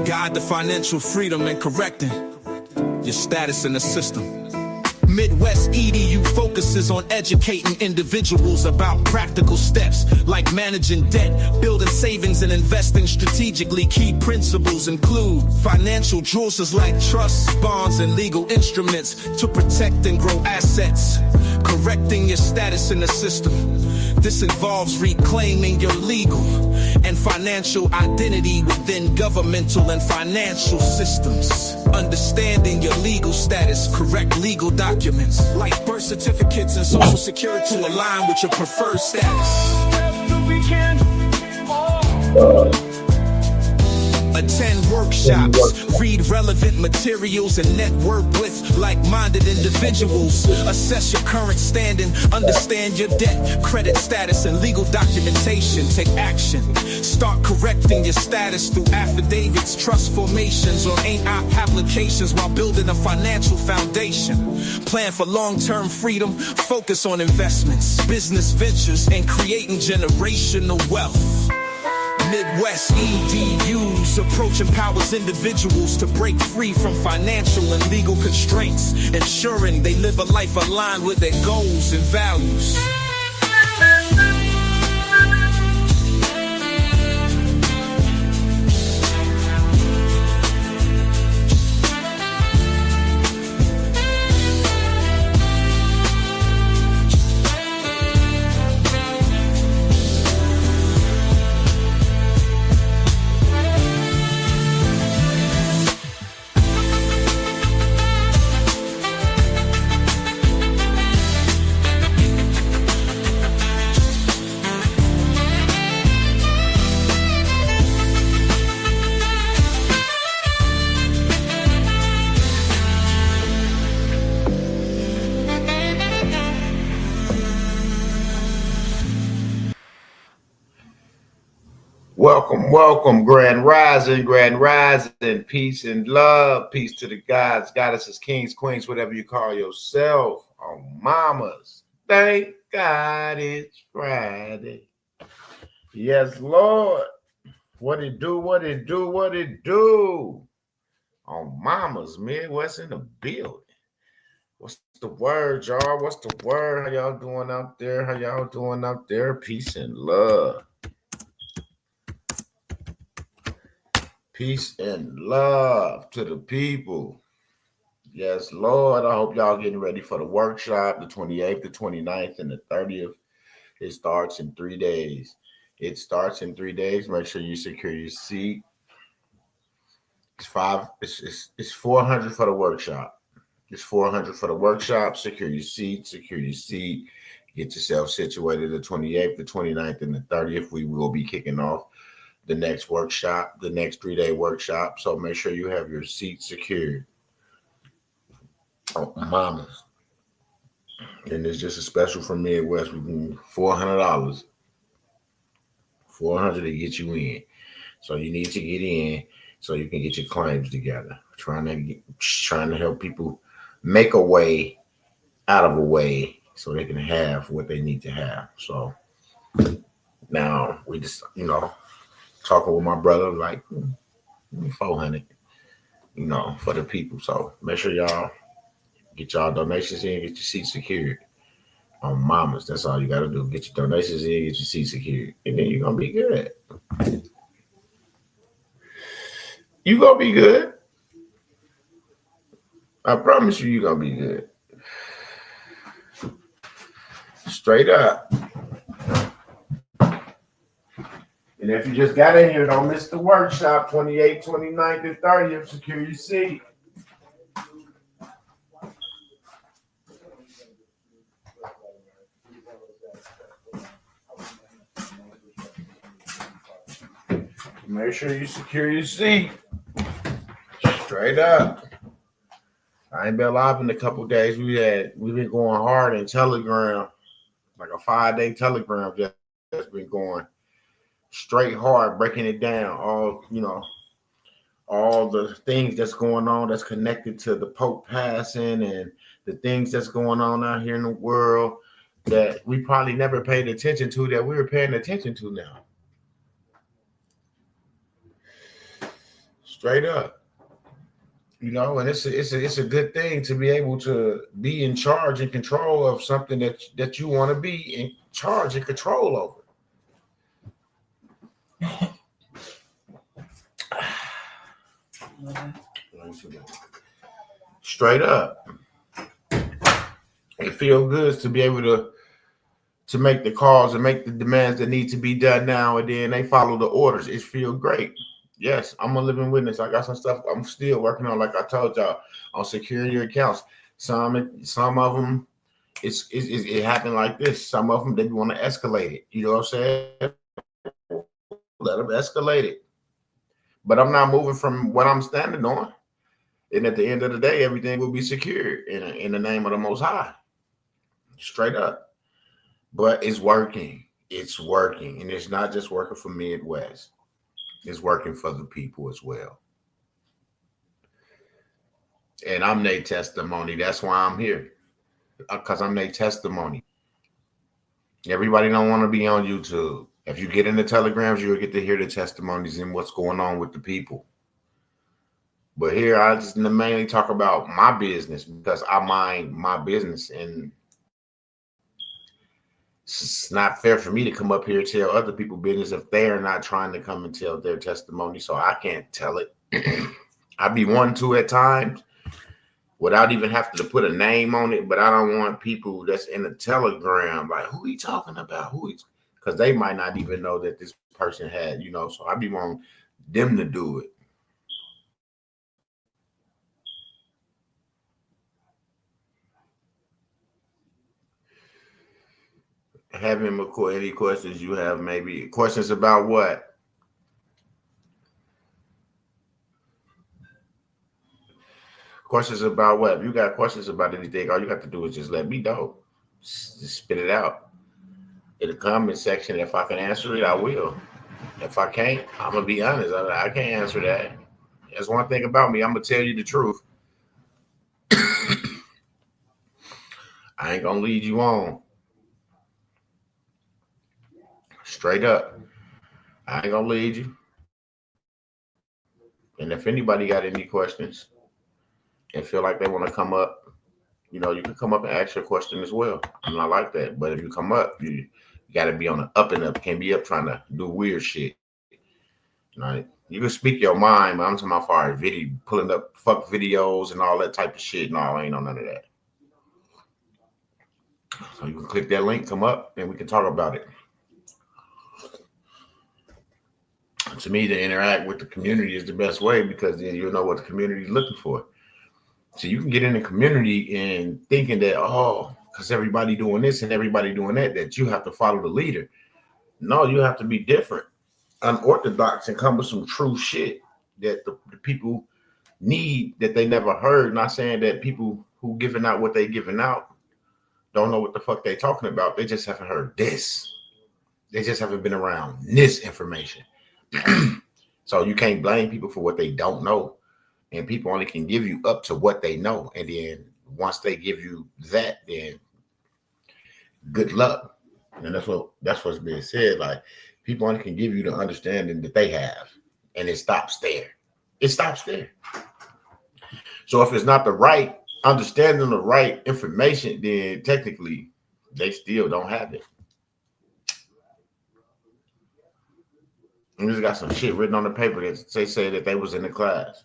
Guide the financial freedom and correcting your status in the system. Midwest EDU focuses on educating individuals about practical steps like managing debt, building savings, and investing strategically. Key principles include financial jewels like trusts, bonds, and legal instruments to protect and grow assets, correcting your status in the system. This involves reclaiming your legal and financial identity within governmental and financial systems. Understanding your legal status, correct legal documents like birth certificates and social security to align with your preferred status. Attend workshops, read relevant materials, and network with like-minded individuals. Assess your current standing, understand your debt, credit status, and legal documentation. Take action. Start correcting your status through affidavits, trust formations, or applications while building a financial foundation. Plan for long-term freedom, focus on investments, business ventures, and creating generational wealth. Midwest EDU's approach empowers individuals to break free from financial and legal constraints, ensuring they live a life aligned with their goals and values. Welcome, Grand Rising, peace and love, peace to the gods, goddesses, kings, queens, whatever you call yourself, on mamas. Thank God it's Friday. Yes, Lord. What it do? On mamas, Midwest in the building. What's the word, y'all? What's the word? How y'all doing out there? Peace and love. Peace and love to the people. Yes, Lord. I hope y'all getting ready for the workshop, the 28th, the 29th, and the 30th. It starts in 3 days. Make sure you secure your seat. It's $400 for the workshop. Secure your seat. Get yourself situated the 28th, the 29th, and the 30th. We will be kicking off the next workshop, the next 3-day workshop. So make sure you have your seat secured. Oh, mamas. And it's just a special from Midwest. We can $400. $400 to get you in. So you need to get in so you can get your claims together. Trying to help people make a way out of a way so they can have what they need to have. So now we just, talking with my brother, like 400, for the people. So make sure y'all get y'all donations in, get your seat secured on mamas. That's all you got to do. Get your donations in, get your seat secured, and then you're going to be good. You're going to be good. I promise you're going to be good. Straight up. And if you just got in here, don't miss the workshop, 28th, 29th, and 30th. Secure your seat. Make sure you secure your seat. Straight up. I ain't been live in a couple days. We've been going hard in Telegram, like a 5-day Telegram just been going straight hard, breaking it down. All the things that's going on that's connected to the Pope passing and the things that's going on out here in the world that we probably never paid attention to that we're paying attention to now. Straight up. You know, and it's a good thing to be able to be in charge and control of something that you want to be in charge and control over. Straight up. It feels good to be able to make the calls and make the demands that need to be done now, and then they follow the orders. It feels great. Yes, I'm a living witness. I got some stuff I'm still working on, like I told y'all, on securing your accounts. Some of them, it happened like this. Some of them, they want to escalate it. You know what I'm saying? Let them escalate it. But I'm not moving from what I'm standing on. And at the end of the day, everything will be secured in the name of the Most High. Straight up. But it's working. It's working. And it's not just working for Midwest. It's working for the people as well. And I'm their testimony. That's why I'm here. Because I'm their testimony. Everybody don't want to be on YouTube. If you get in the telegrams, you'll get to hear the testimonies and what's going on with the people. But here, I just mainly talk about my business because I mind my business. And it's not fair for me to come up here and tell other people business if they are not trying to come and tell their testimony. So I can't tell it. I be wanting to at times without even having to put a name on it. But I don't want people that's in the telegram, like, who he talking about? Because they might not even know that this person had, so I be wanting them to do it. Have him any questions you have, maybe questions about what? Questions about what? If you got questions about anything, all you got to do is just let me know. Just spit it out in the comment section. If I can answer it, I will. If I can't, I'm gonna be honest. I can't answer that. That's one thing about me. I'm gonna tell you the truth. I ain't gonna lead you on. Straight up. I ain't gonna lead you. And if anybody got any questions and feel like they want to come up, you can come up and ask your question as well. I'm not like that. But if you come up, you got to be on the up and up. Can't be up trying to do weird shit. Right? You can speak your mind, but I'm talking about far as video, pulling up fuck videos and all that type of shit. No, I ain't on none of that. So you can click that link, come up, and we can talk about it. To me, to interact with the community is the best way because then you'll know what the community is looking for. So you can get in the community and thinking that, because everybody doing this and everybody doing that you have to follow the leader. No, you have to be different, unorthodox, and come with some true shit that the people need that they never heard. Not saying that people who giving out what they giving out don't know what the fuck they talking about. They just haven't heard this. They just haven't been around this information. So you can't blame people for what they don't know. And people only can give you up to what they know. And then once they give you that, then good luck. And that's what's being said. Like, people only can give you the understanding that they have. And it stops there. It stops there. So if it's not the right understanding, the right information, then technically they still don't have it. And just got some shit written on the paper that they say that they was in the class.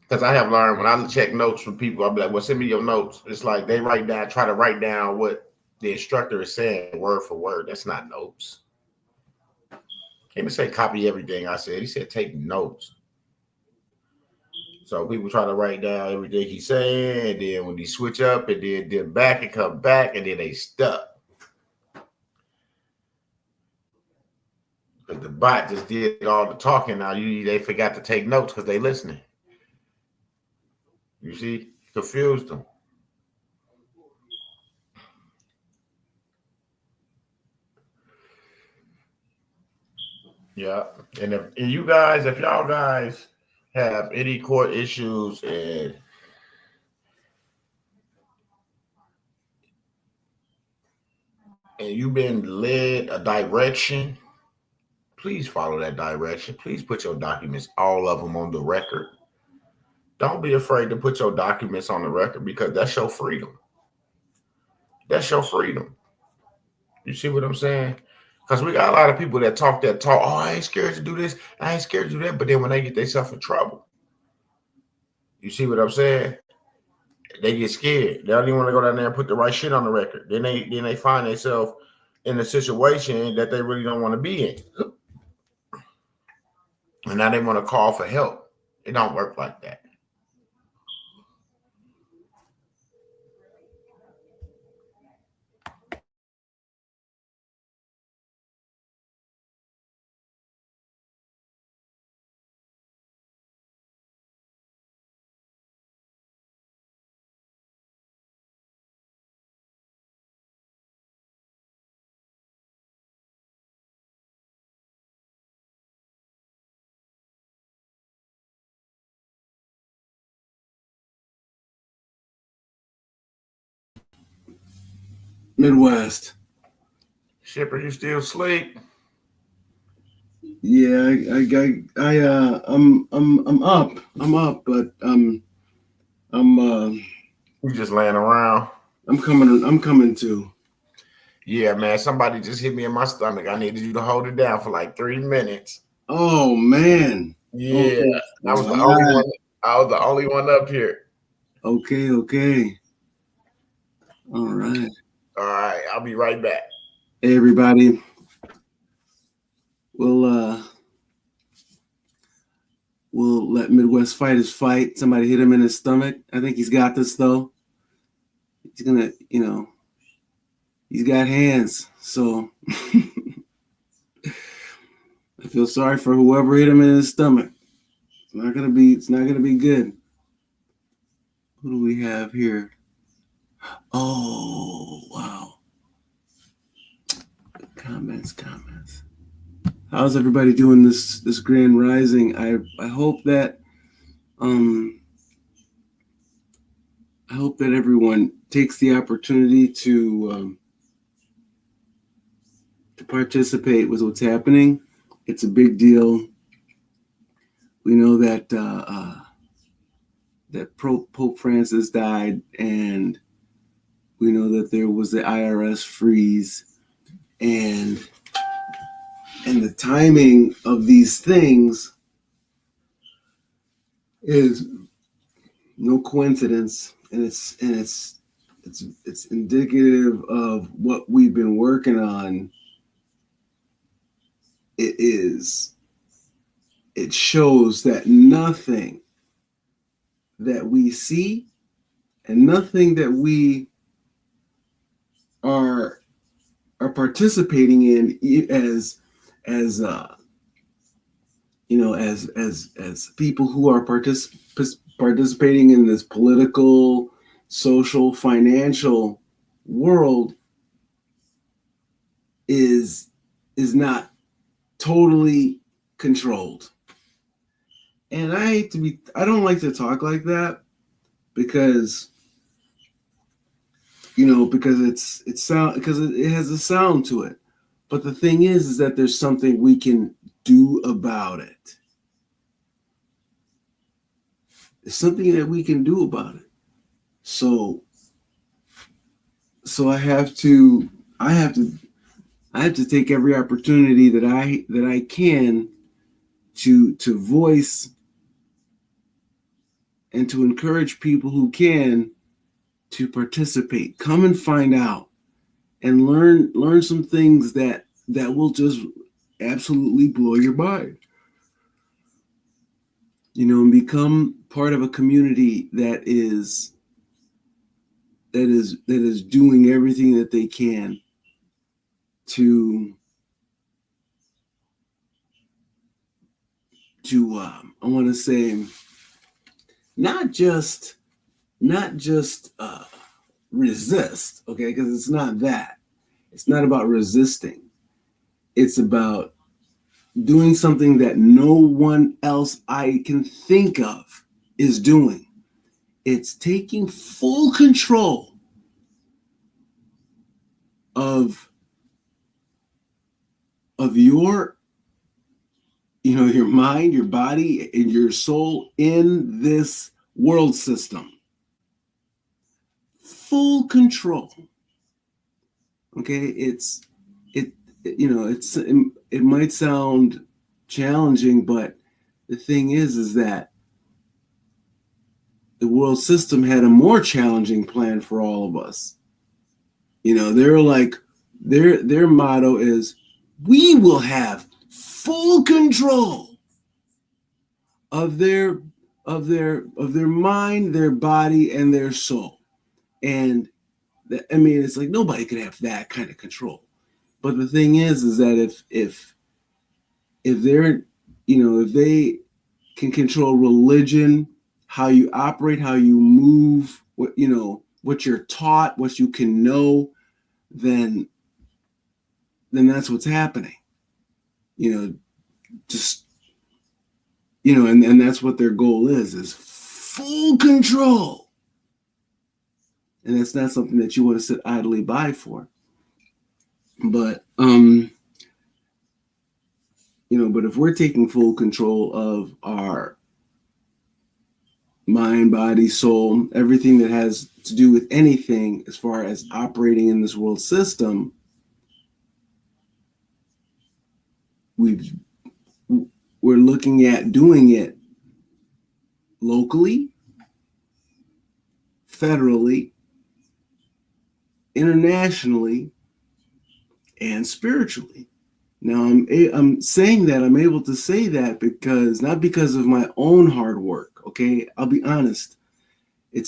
Because I have learned when I check notes from people, I'll be like, well, send me your notes. It's like they try to write down what the instructor is saying word for word. That's not notes. Can't even say copy everything I said. He said take notes. So people try to write down everything he's saying, and then when he switch up and then back and come back, and then they stuck. But the bot just did all the talking. Now they forgot to take notes because they listening. You see, confused them. Yeah, and if y'all guys have any court issues and you've been led a direction please follow that direction. Please put your documents, all of them, on the record. Don't be afraid to put your documents on the record because that's your freedom. That's your freedom. You see what I'm saying? Because we got a lot of people that talk that talk. Oh, I ain't scared to do this. I ain't scared to do that. But then when they get themselves in trouble, you see what I'm saying? They get scared. They don't even want to go down there and put the right shit on the record. Then they find themselves in a situation that they really don't want to be in. And now they want to call for help. It don't work like that. Midwest. Shipper, you still sleep? Yeah, I'm up. I'm up, but I'm You just laying around? I'm coming to. Yeah, man. Somebody just hit me in my stomach. I needed you to hold it down for like 3 minutes. Oh man. Yeah, Okay. I was the only one. I was the only one up here. Okay. All right. All right, I'll be right back. Hey everybody. We'll let Midwest fight his fight. Somebody hit him in his stomach. I think he's got this though. He's gonna, he's got hands. So I feel sorry for whoever hit him in his stomach. It's not gonna be good. Who do we have here? Oh wow. Comments. How's everybody doing this grand rising? I hope that everyone takes the opportunity to participate with what's happening. It's a big deal. We know that that Pope Francis died, and we know that there was the IRS freeze, and the timing of these things is no coincidence, and it's indicative of what we've been working on. It shows that nothing that we see and nothing that we are participating in as people who are participating in this political, social, financial world is not totally controlled. And I don't like to talk like that because it has a sound to it. But the thing is that there's something we can do about it. There's something that we can do about it. So I have to take every opportunity that I can to voice and to encourage people who can to participate. Come and find out and learn some things that will just absolutely blow your mind. And become part of a community that is doing everything that they can to I want to say not just resist, okay? Because it's not that. It's not about resisting. It's about doing something that no one else I can think of is doing. It's taking full control of your your mind, your body, and your soul in this world system. Full control. Okay, it might sound challenging, but the thing is that the world system had a more challenging plan for all of us. They're like, their motto is, we will have full control of their mind, their body, and their soul. And it's like nobody could have that kind of control. But the thing is that if they're, if they can control religion, how you operate, how you move, what you're taught, what you can know, then that's what's happening. And that's what their goal is full control. And that's not something that you want to sit idly by for. But but if we're taking full control of our mind, body, soul, everything that has to do with anything as far as operating in this world system, we're looking at doing it locally, federally, internationally, and spiritually. Now, I'm saying that, I'm able to say that not because of my own hard work. Okay, I'll be honest. I'm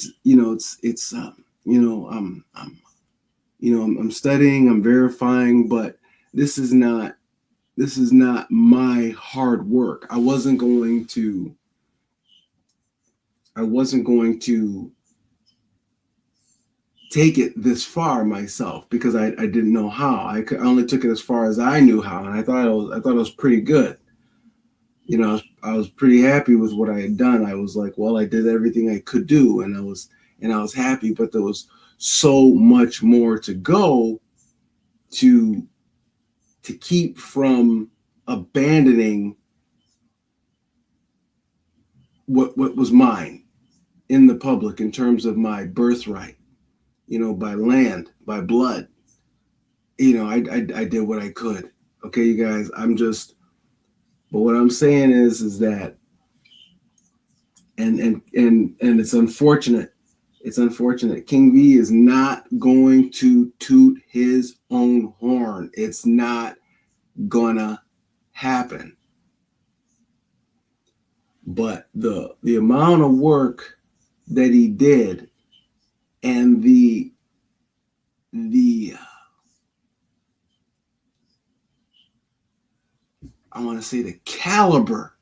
studying, I'm verifying, but this is not my hard work. I wasn't going to take it this far myself because I didn't know how. I only took it as far as I knew how, and I thought it was pretty good. I was pretty happy with what I had done. I was like, well, I did everything I could do, and I was happy. But there was so much more to go to keep from abandoning what was mine in the public in terms of my birthright. By land, by blood. I did what I could. Okay, you guys, but what I'm saying is that, and it's unfortunate. It's unfortunate. King V is not going to toot his own horn. It's not gonna happen. But the amount of work that he did, and the I want to say the caliber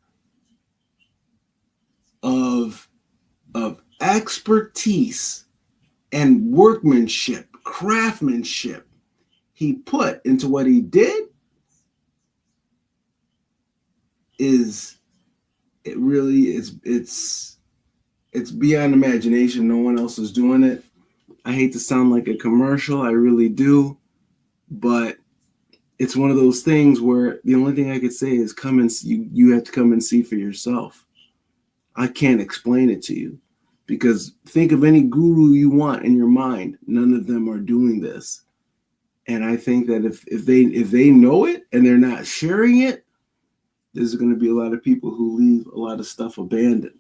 of expertise and workmanship, craftsmanship he put into what he did it's beyond imagination. No one else is doing it. I hate to sound like a commercial, I really do, but it's one of those things where the only thing I could say is come and see, you have to come and see for yourself. I can't explain it to you, because think of any guru you want in your mind. None of them are doing this. And I think that if they know it and they're not sharing it, there's going to be a lot of people who leave a lot of stuff abandoned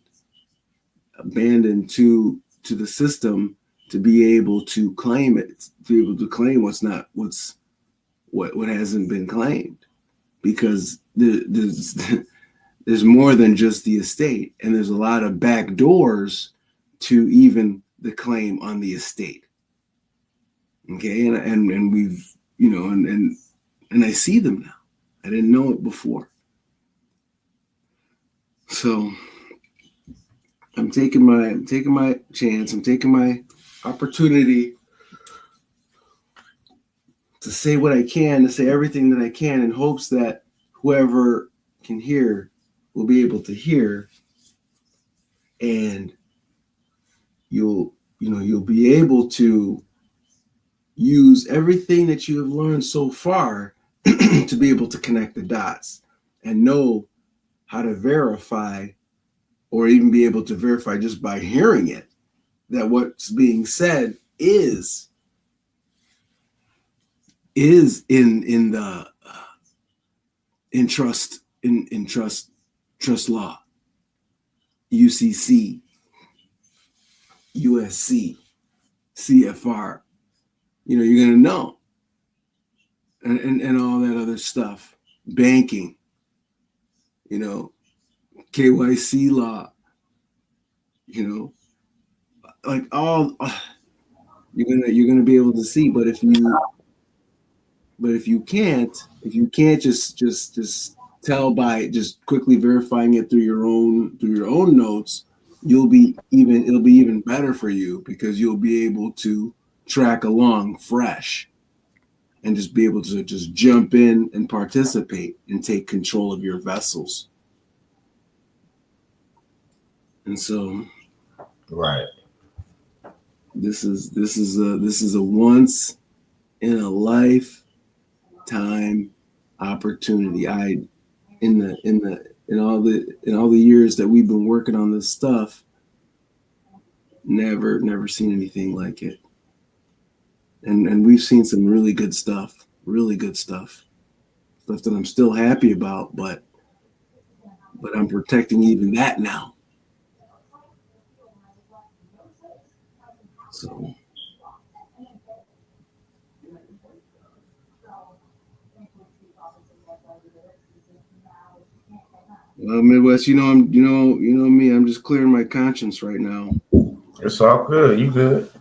to the system to be able to claim it, to be able to claim what hasn't been claimed, because there's more than just the estate, and there's a lot of back doors to even the claim on the estate. Okay, and we've and I see them now. I didn't know it before. So I'm taking my chance. I'm taking my opportunity to say what I can, to say everything that I can, in hopes that whoever can hear will be able to hear, and you'll be able to use everything that you have learned so far to be able to connect the dots and know how to verify, or even be able to verify just by hearing it, that what's being said is in the trust law, UCC, USC, CFR. You're gonna know, and all that other stuff, banking, KYC law, like all you're gonna be able to see. But if you can't just tell by just quickly verifying it through your own notes, it'll be even better for you, because you'll be able to track along fresh and just be able to just jump in and participate and take control of your vessels. And so, right, this is a once in a lifetime opportunity. In all the years that we've been working on this stuff, never seen anything like it. And we've seen some really good stuff that I'm still happy about, but I'm protecting even that now. So well, Midwest, you know me, I'm just clearing my conscience right now. It's all good. You good?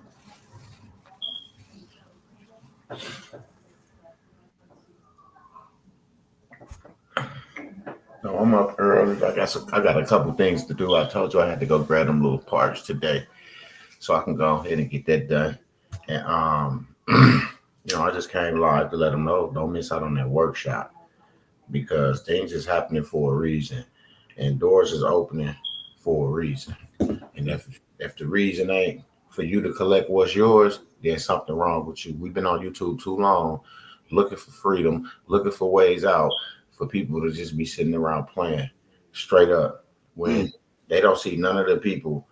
No, I'm up early. I got a couple things to do. I told you I had to go grab them little parts today, so I can go ahead and get that done. And I just came live to let them know, don't miss out on that workshop, because things is happening for a reason, and doors is opening for a reason. And if the reason ain't for you to collect what's yours, there's something wrong with you. We've been on YouTube too long, looking for freedom, looking for ways out, for people to just be sitting around playing straight up, when they don't see none of the people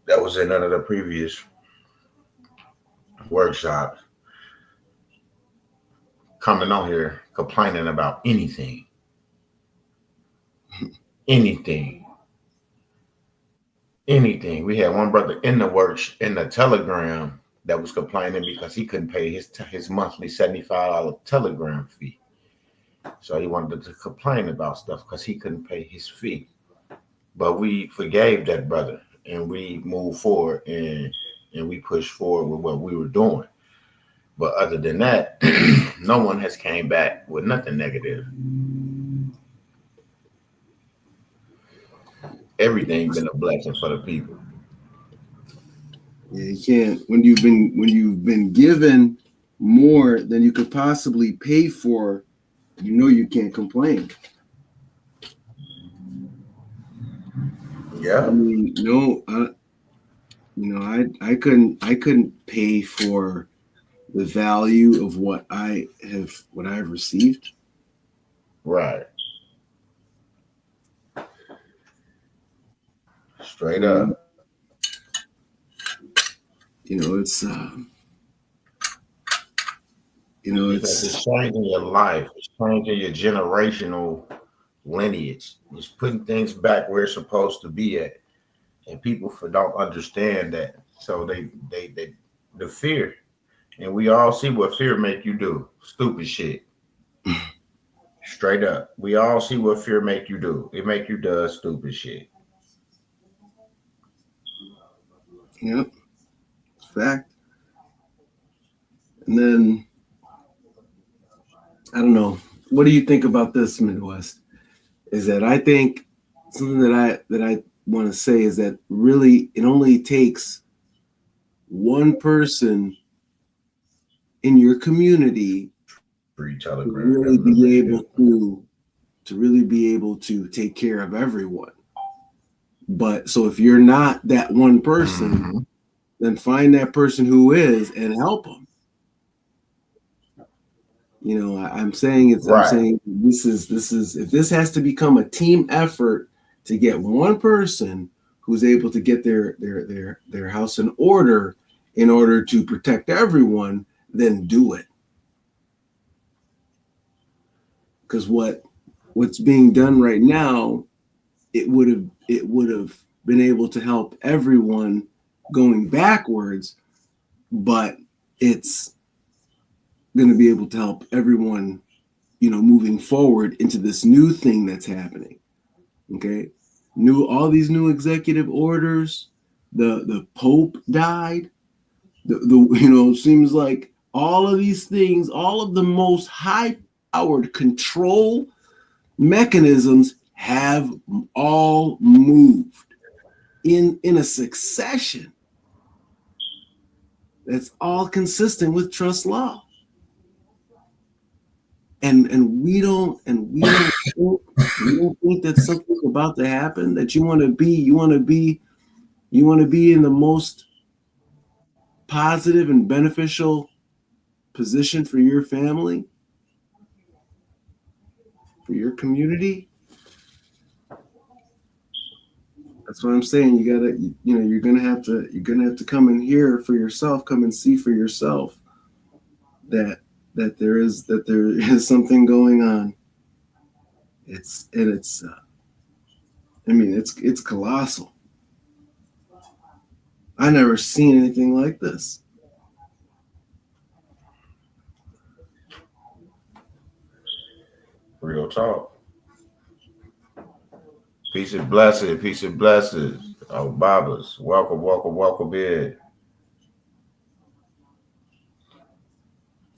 that was in none of the previous workshops coming on here complaining about anything. We had one brother in the Telegram that was complaining because he couldn't pay his monthly $75 Telegram fee. So he wanted to complain about stuff because he couldn't pay his fee. But we forgave that brother, and we moved forward, and we pushed forward with what we were doing. But other than that, no one has came back with nothing negative. Everything's been a blessing for the people. Yeah, you can't, when you've been given more than you could possibly pay for, you can't complain. Yeah. I mean, I couldn't pay for the value of what I've received. Right. Straight up. It's changing your life. It's changing your generational lineage. It's putting things back where it's supposed to be at, and people don't understand that. So they the fear, and we all see what fear make you do. Stupid shit. Straight up, we all see what fear make you do. It make you do stupid shit. Yep, fact. And then, I don't know. What do you think about this, Midwest? Is that I think something that I want to say is that really it only takes one person in your community to really be able to take care of everyone. But so if you're not that one person, then find that person who is and help them. You know, I'm saying it's. I'm Right. saying this is. If this has to become a team effort to get one person who's able to get their house in order to protect everyone, then do it. Because what's being done right now, it would have been able to help everyone going backwards, but it's going to be able to help everyone, you know, moving forward into this new thing that's happening. Okay, all these new executive orders. The Pope died. The you know, seems like all of these things, all of the most high powered control mechanisms have all moved in a succession that's all consistent with trust law. And we don't think that something's about to happen, that you want to be in the most positive and beneficial position for your family, for your community. That's what I'm saying. You gotta, you know, you're gonna have to come in here for yourself, come and see for yourself that there is something going on. It's colossal. I never seen anything like this. Real talk. Peace and blessings. Peace and blessings. Oh, Babas. Welcome in.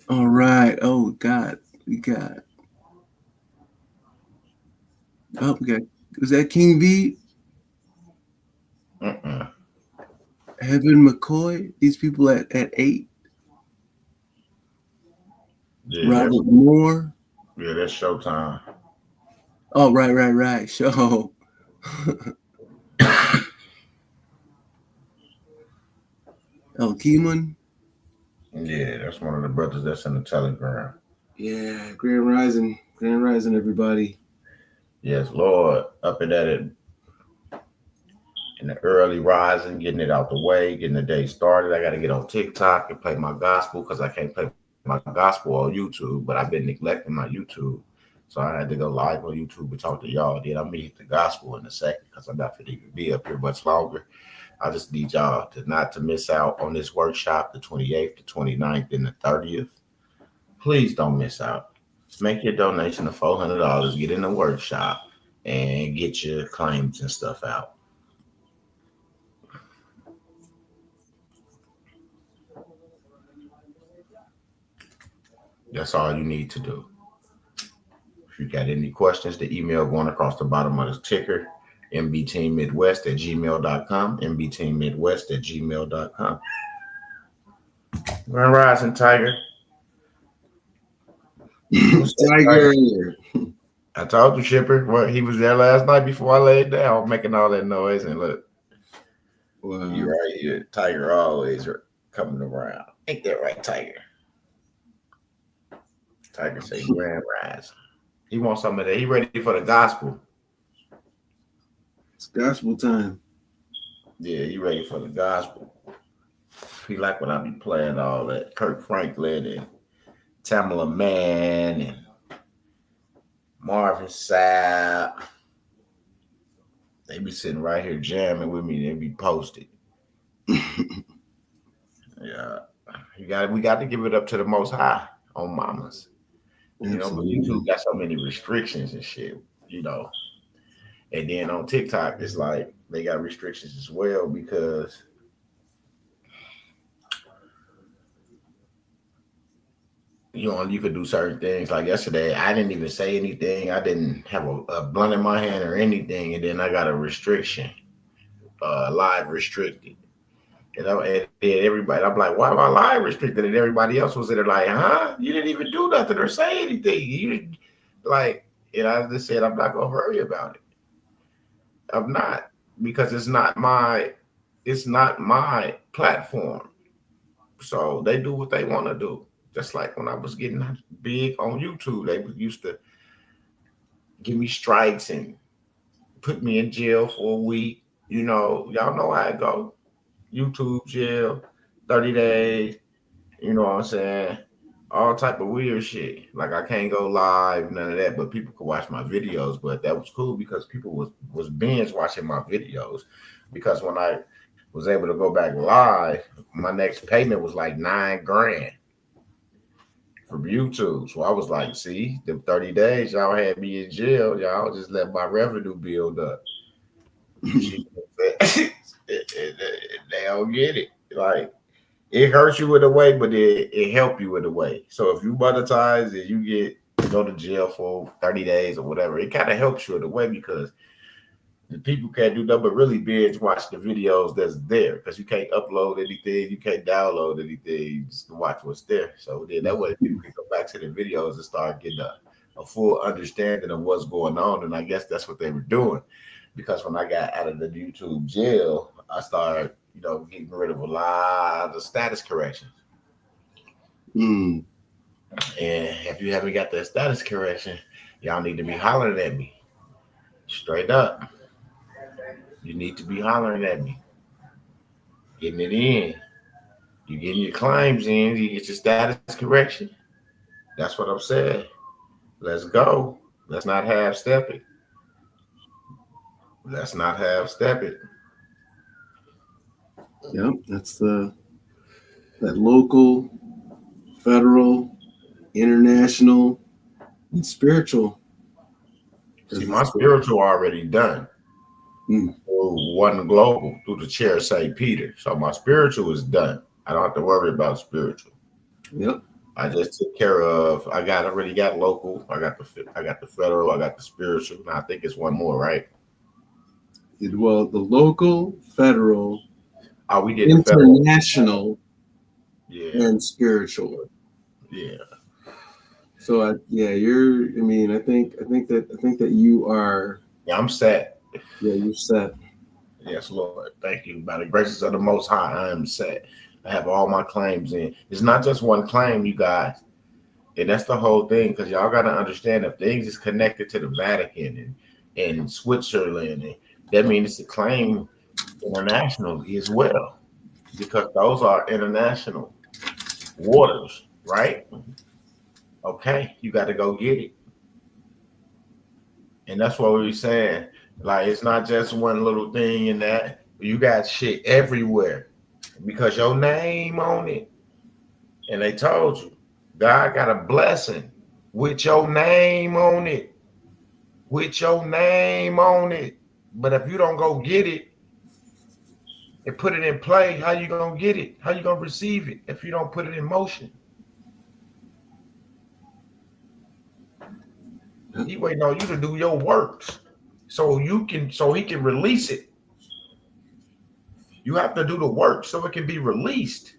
All right. Oh God, we got. Oh, okay. Was that King V? Heaven McCoy? These people at 8. Yeah, Robert Moore. Yeah, that's showtime. Oh, right. Show. El Keeman. Yeah, that's one of the brothers that's in the Telegram. Yeah, Grand Rising, everybody. Yes, Lord, up and at it in the early rising, getting it out the way, getting the day started. I got to get on TikTok and play my gospel because I can't play my gospel on YouTube, but I've been neglecting my YouTube. So I had to go live on YouTube and talk to y'all. Then I'm going to hit the gospel in a second because I'm not going to even be up here much longer. I just need y'all not to miss out on this workshop, the 28th, the 29th, and the 30th. Please don't miss out. Make your donation of $400, get in the workshop, and get your claims and stuff out. That's all you need to do. If you got any questions, the email going across the bottom of the ticker, mbteammidwest@gmail.com, mbteammidwest@gmail.com. Grand Rising, Tiger. Tiger. I told you, Shipper. Well, he was there last night before I laid down, making all that noise. And look, wow. You're right here. Tiger always coming around. Ain't that right, Tiger? Tiger say Grand Rising. He wants some of that. He ready for the gospel. It's gospel time. Yeah, he ready for the gospel. He like when I be playing all that Kirk Franklin and Tamala Mann and Marvin Sapp. They be sitting right here jamming with me. They be posted. Yeah, we got to give it up to the Most High on mamas. You know, but YouTube got so many restrictions and shit, you know. And then on TikTok, it's like they got restrictions as well because you could do certain things. Like yesterday, I didn't even say anything. I didn't have a blunt in my hand or anything, and then I got a restriction, live restricted. You know, and everybody, I'm like, why am I live restricted? And everybody else was in there like, huh? You didn't even do nothing or say anything. You didn't, like, and I just said, I'm not gonna worry about it. I'm not, because it's not my platform. So they do what they want to do. Just like when I was getting big on YouTube, they used to give me strikes and put me in jail for a week. You know, y'all know how it go. YouTube jail, 30 days, you know what I'm saying? All type of weird shit. Like I can't go live, none of that, but people could watch my videos. But that was cool because people was binge watching my videos. Because when I was able to go back live, my next payment was like $9,000 from YouTube. So I was like, see, the 30 days y'all had me in jail, y'all just let my revenue build up. You see what I'm saying? They don't get it. Like it hurts you in a way, but it help you in a way. So if you monetize and you go to jail for 30 days or whatever, it kind of helps you in a way because the people can't do nothing but really binge watch the videos that's there because you can't upload anything, you can't download anything, you just watch what's there. So then that way people can go back to the videos and start getting a full understanding of what's going on. And I guess that's what they were doing. Because when I got out of the YouTube jail, I started, getting rid of a lot of status corrections. Mm. And if you haven't got that status correction, y'all need to be hollering at me. Straight up. You need to be hollering at me. Getting it in. You getting your claims in, you get your status correction. That's what I'm saying. Let's go. Let's not half step it. Let's not half step it. Yep, that's that local, federal, international, and spiritual. See, my spiritual already done. One global through the chair of St. Peter. So my spiritual is done. I don't have to worry about spiritual. Yep. I just took care of. I already got local. I got the federal. I got the spiritual. Now I think it's one more, right? Well, the local, federal, we did international, and spiritual. Yeah. So I think that you are. Yeah, I'm set. Yeah, you're set. Yes, Lord. Thank you. By the graces of the Most High, I am set. I have all my claims in. It's not just one claim, you guys. And that's the whole thing, because y'all got to understand if things is connected to the Vatican and Switzerland, and that means it's a claim internationally as well, because those are international waters, right? Okay, you got to go get it. And that's what we were saying. Like, it's not just one little thing in that. You got shit everywhere because your name on it. And they told you, God got a blessing with your name on it. With your name on it. But if you don't go get it and put it in play, how you going to get it? How you going to receive it if you don't put it in motion? He waiting on you to do your works so he can release it. You have to do the work so it can be released.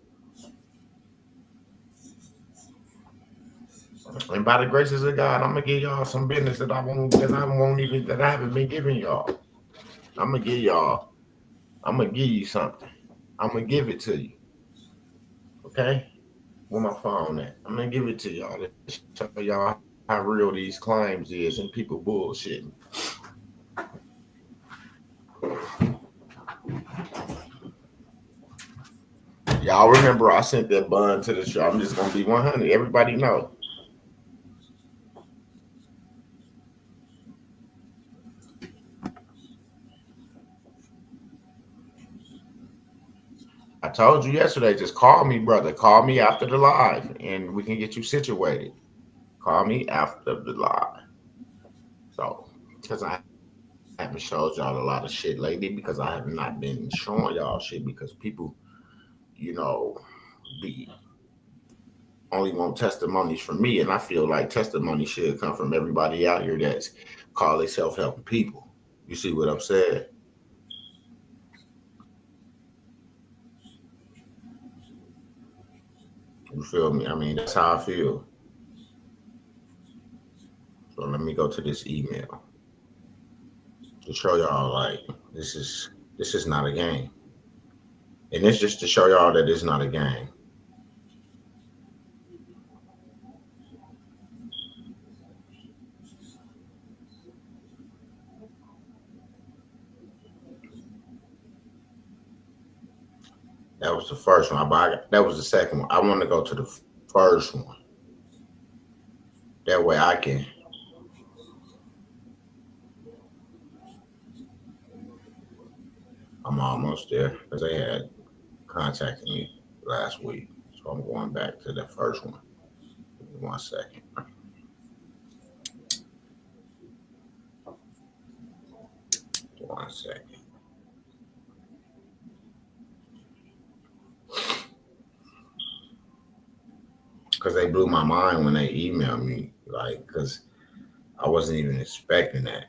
And by the graces of God, I'm gonna give y'all some business that I haven't been giving y'all. I'm gonna give you something. I'm gonna give it to you. Okay? Where my phone at? I'm gonna give it to y'all to show y'all how real these claims is and people bullshitting. Y'all remember I sent that bun to the show. I'm just gonna be 100. Everybody know. I told you yesterday, just call me, brother. Call me after the live and we can get you situated. Call me after the live. So, because I haven't showed y'all a lot of shit lately, because I have not been showing y'all shit because people, be only want testimonies from me. And I feel like testimony should come from everybody out here that's call themselves helping people. You see what I'm saying? You feel me? I mean, that's how I feel. So let me go to this email to show y'all, like, this is not a game. And it's just to show y'all that it's not a game. That was the first one. That was the second one. I want to go to the first one. That way I can. I'm almost there because they had contacted me last week. So I'm going back to the first one. Give me 1 second. 1 second. Because they blew my mind when they emailed me. Like, because I wasn't even expecting that.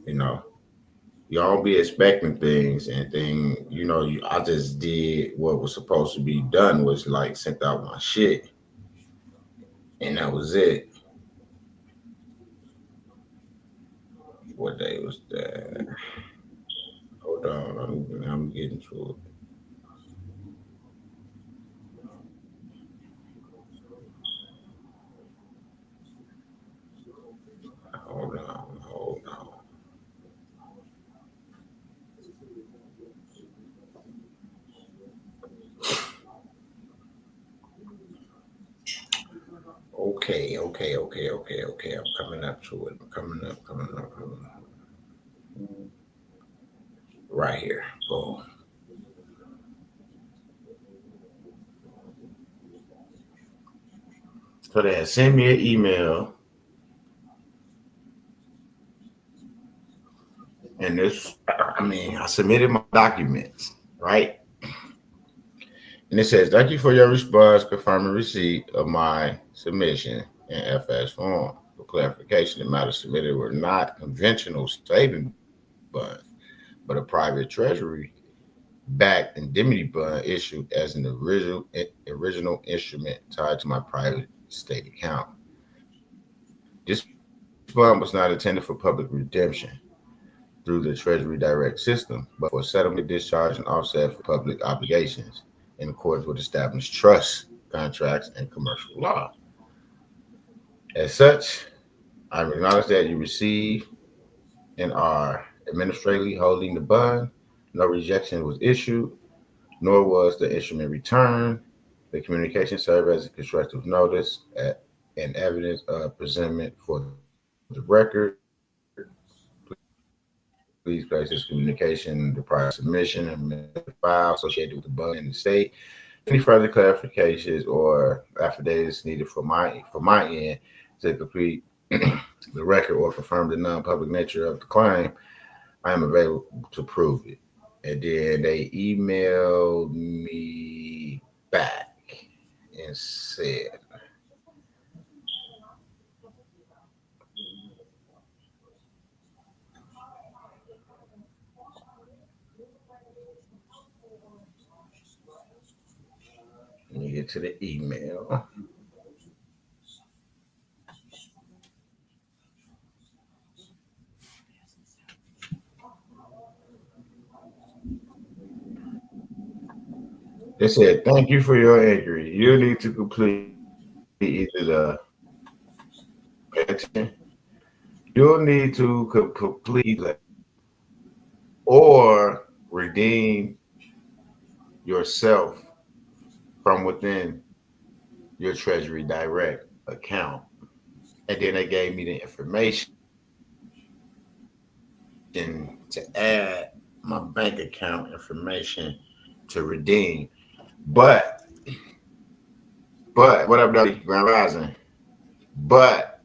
You know, y'all be expecting things and I just did what was supposed to be done, was like sent out my shit. And that was it. What day was that? Hold on, I'm getting to it. Hold on. Okay. I'm coming up to it. I'm coming up. Right here. Boom. So they had sent me an email, and I submitted my documents, right? And it says, "Thank you for your response, confirming receipt of my submission in FS form. For clarification, the matters submitted were not conventional saving bonds, but a private treasury backed indemnity bond issued as an original instrument tied to my private state account. This bond was not intended for public redemption through the Treasury Direct system, but for settlement, discharge, and offset for public obligations in accordance with established trust contracts and commercial law. As such, I acknowledge that you receive and are administratively holding the bond. No rejection was issued, nor was the instrument returned. The communication served as a constructive notice and evidence of presentment for the record. Please place this communication, the prior submission, and file associated with the bond in the state. Any further clarifications or affidavits needed for my end to complete the record or confirm the non-public nature of the claim, I am available to prove it. And then they emailed me back and said, let me get to the email. They said, "Thank you for your inquiry. You need to complete either the you'll need to complete or redeem yourself from within your Treasury Direct account." And then they gave me the information to add my bank account information to redeem. But what up, Duddy? Grand Rising. But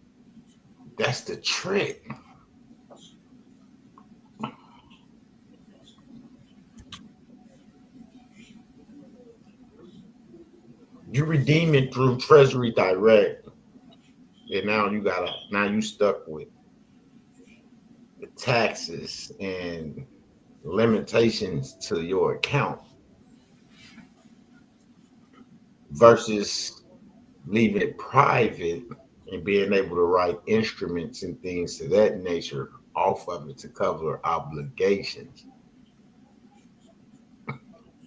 that's the trick. You redeem it through Treasury Direct, and now you stuck with the taxes and limitations to your account versus leaving it private and being able to write instruments and things to that nature off of it to cover obligations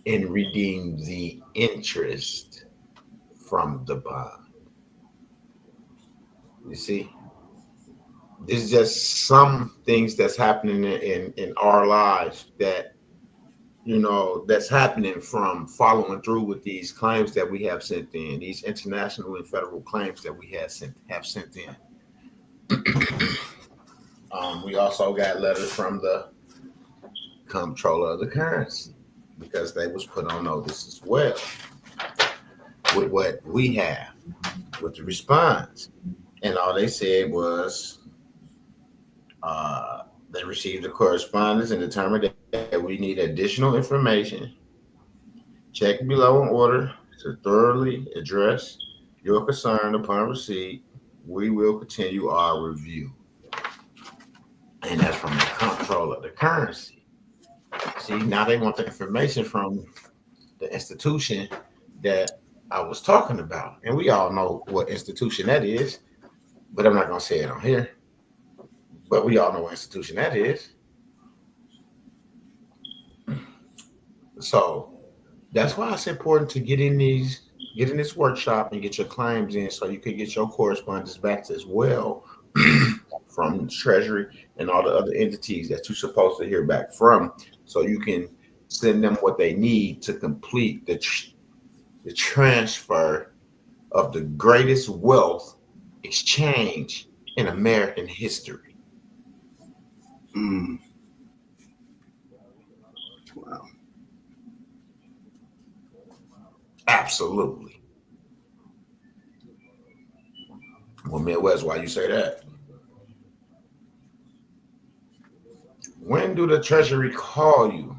and redeem the interest from the bond. You see, there's just some things that's happening in our lives that that's happening from following through with these claims that we have sent in, these international and federal claims that we have sent in. We also got letters from the comptroller of the currency because they was put on notice as well with what we have with the response. And all they said was they received the correspondence and determined that we need additional information. Check below in order to thoroughly address your concern. Upon receipt, we will continue our review. And that's from the comptroller of the currency. See, now they want the information from the institution that I was talking about. And we all know what institution that is, but I'm not going to say it on here. But we all know what institution that is. So that's why it's important to get in this workshop and get your claims in so you can get your correspondence back as well from Treasury and all the other entities that you're supposed to hear back from, so you can send them what they need to complete the transfer of the greatest wealth exchange in American history. Wow. Absolutely. Well, Midwest, why you say that? When do the Treasury call you?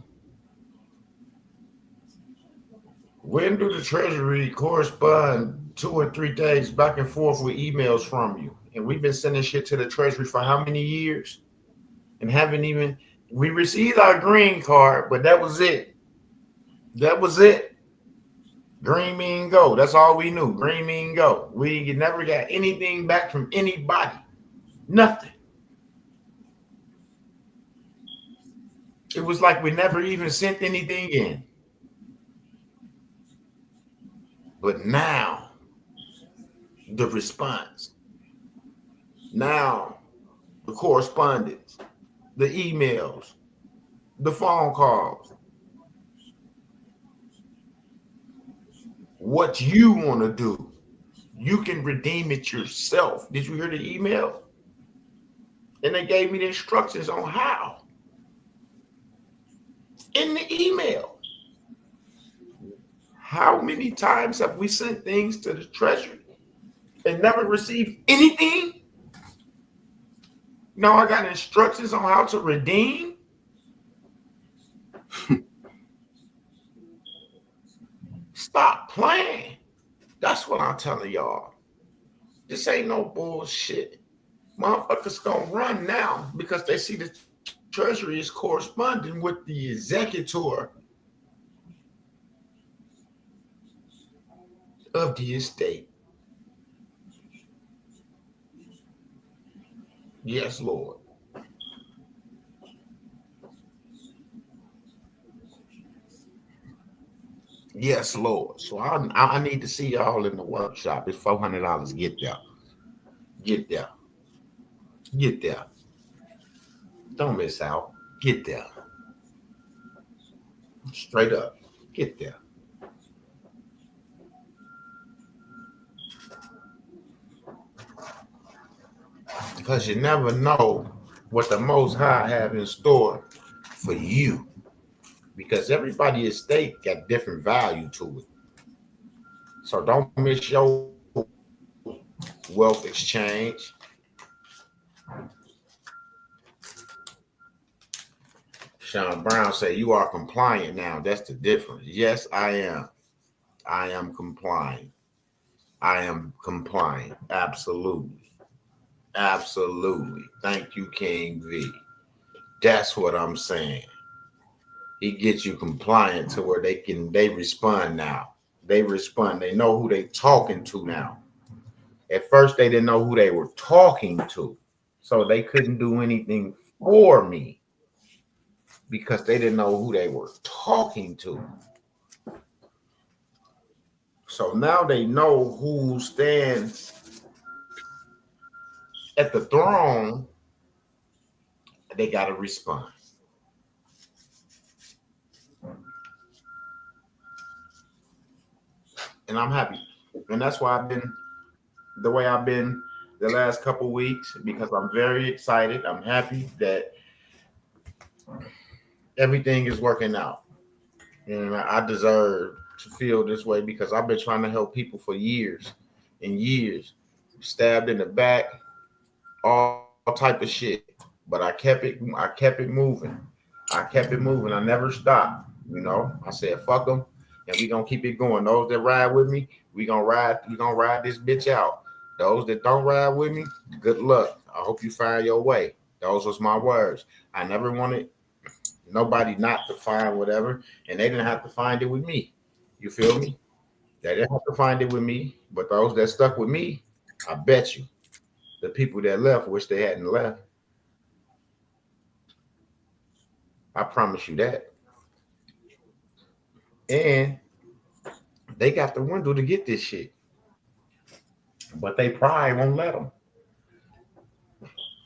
When do the Treasury correspond 2 or 3 days back and forth with emails from you? And we've been sending shit to the Treasury for how many years? And we received our green card, but that was it. That was it. Green mean go. That's all we knew. Green mean go. We never got anything back from anybody. Nothing. It was like we never even sent anything in. But now, the response, now the correspondence, the emails, the phone calls, what you want to do, you can redeem it yourself. Did you hear the email? And they gave me the instructions on how. In the email. How many times have we sent things to the Treasury and never received anything? Now I got instructions on how to redeem. Stop playing. That's what I'm telling y'all. This ain't no bullshit. Motherfuckers gonna run now because they see the Treasury is corresponding with the executor of the estate. Yes, Lord. Yes, Lord. So I need to see y'all in the workshop. It's $400. Get there. Get there. Get there. Don't miss out. Get there. Straight up. Get there. Because you never know what the Most High have in store for you. Because everybody's estate got different value to it. So don't miss your wealth exchange. Sean Brown said, you are compliant now. That's the difference. Yes, I am. I am complying. I am complying. Absolutely. Absolutely. Thank you, King V. That's what I'm saying. He gets you compliant to where they respond now. They respond. They know who they talking to now. At first, they didn't know who they were talking to. So they couldn't do anything for me because they didn't know who they were talking to. So now they know who stands at the throne. They got to respond. and I'm happy. And that's why I've been the way I've been the last couple weeks because I'm very excited. I'm happy that everything is working out. And I deserve to feel this way because I've been trying to help people for years and years, stabbed in the back, all type of shit. But I kept it moving. I kept it moving. I never stopped. You know, I said, fuck them, and we gonna keep it going. Those that ride with me, we gonna ride this bitch out. Those that don't ride with me, good luck. I hope you find your way. Those was my words. I never wanted nobody not to find whatever, and they didn't have to find it with me. You feel me? They didn't have to find it with me, but those that stuck with me, I bet you, the people that left wish they hadn't left. I promise you that. And they got the window to get this shit, but they pride won't let them.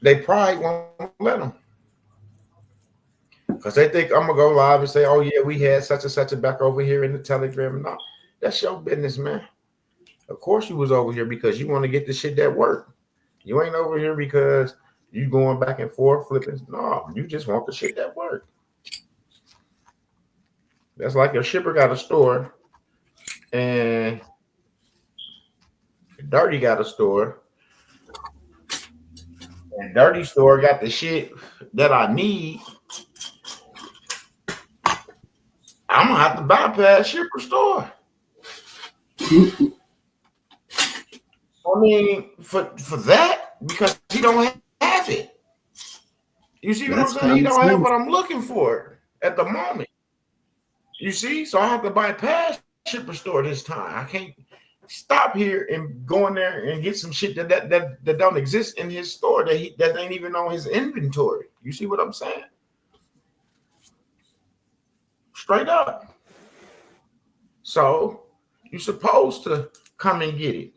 They pride won't let them. Because they think I'm gonna go live and say, "Oh yeah, we had such and such a back over here in the Telegram." No, that's your business, man. Of course you was over here because you want to get the shit that work. You ain't over here because you going back and forth flipping. No, you just want the shit that work. That's like your shipper got a store and Dirty got a store. And Dirty store got the shit that I need. I'm gonna have to bypass shipper store. I mean, for that, because he don't have it. You see what I'm saying? He don't have what I'm looking for at the moment. You see? So I have to bypass shipper store this time. I can't stop here and go in there and get some shit that don't exist in his store that ain't even on his inventory. You see what I'm saying? Straight up. So you're supposed to come and get it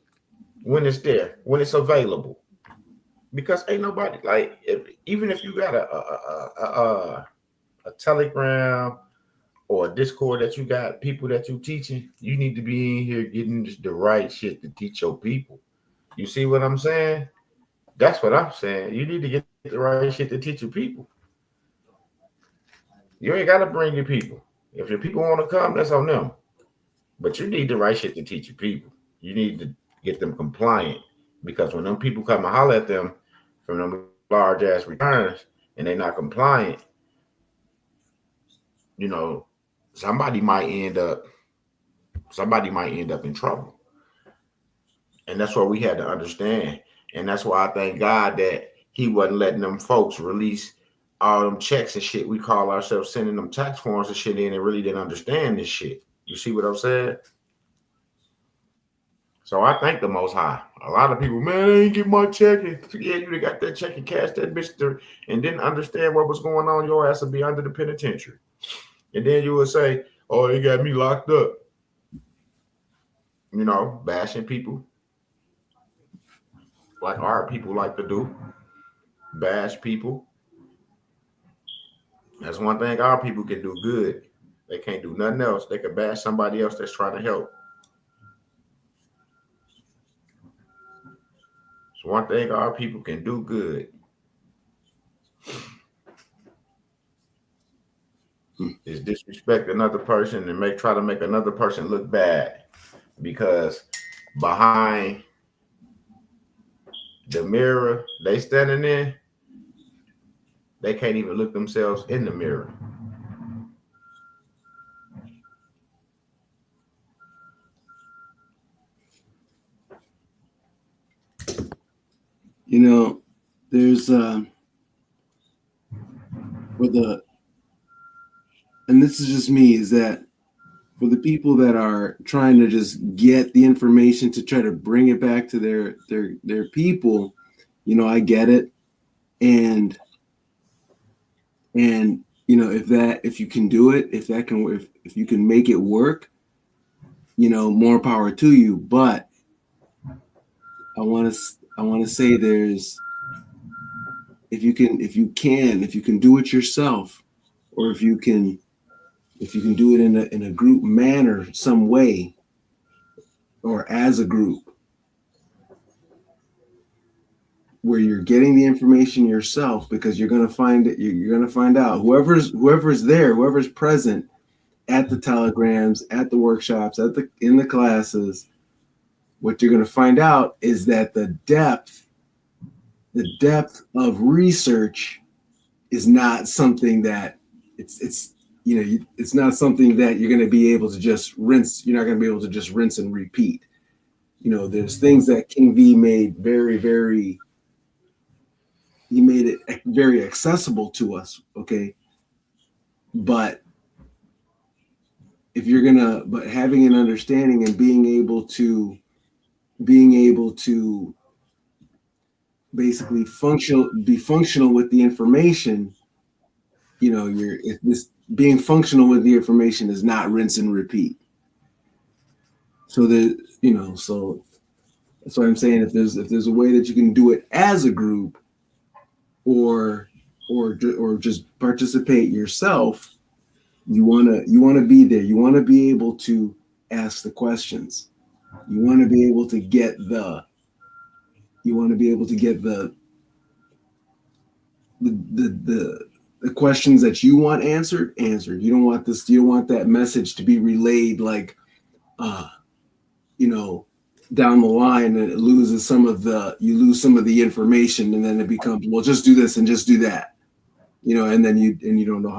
when it's there, when it's available. Because ain't nobody like even if you got a Telegram or a Discord that you got people that you teaching, you need to be in here getting the right shit to teach your people. You see what I'm saying? That's what I'm saying. You need to get the right shit to teach your people. You ain't got to bring your people. If your people want to come, that's on them. But you need the right shit to teach your people. You need to get them compliant because when them people come and holler at them from them large ass returns and they're not compliant, you know, somebody might end up in trouble. And that's what we had to understand. And that's why I thank God that he wasn't letting them folks release all them checks and shit. We call ourselves sending them tax forms and shit in and really didn't understand this shit. You see what I'm saying? So I thank the Most High. A lot of people, man, I ain't get my check. Yeah, you got that check and cashed that bitch through and didn't understand what was going on. Your ass would be under the penitentiary. And then you would say, oh, they got me locked up. You know, bashing people like our people like to do. Bash people. That's one thing our people can do good. They can't do nothing else. They can bash somebody else that's trying to help. It's one thing our people can do good. Is disrespect another person and try to make another person look bad. Because behind the mirror they standing in, they can't even look themselves in the mirror. You know, there's and this is just me, is that for the people that are trying to just get the information to try to bring it back to their people, you know, I get it. And you know, if you can do it, if you can make it work, you know, more power to you. But I want to say if you can do it yourself, or if you can do it in a group manner some way, or as a group, where you're getting the information yourself, because you're going to find it. You're going to find out whoever's there, whoever's present at the telegrams, at the workshops, in the classes. What you're going to find out is that the depth of research is not something that it's not something that you're going to be able to just rinse. You're not going to be able to just rinse and repeat. There's things that King V made he made it very accessible to us. Okay. But having an understanding and being able to basically be functional with the information, being functional with the information is not rinse and repeat. So so that's why I'm saying, if there's a way that you can do it as a group, or just participate yourself, you want to be there. You want to be able to ask the questions. You want to be able to get the questions that you want answered. You don't want that message to be relayed like down the line, and you lose some of the information, and then it becomes, well, just do this and just do that, and then you don't know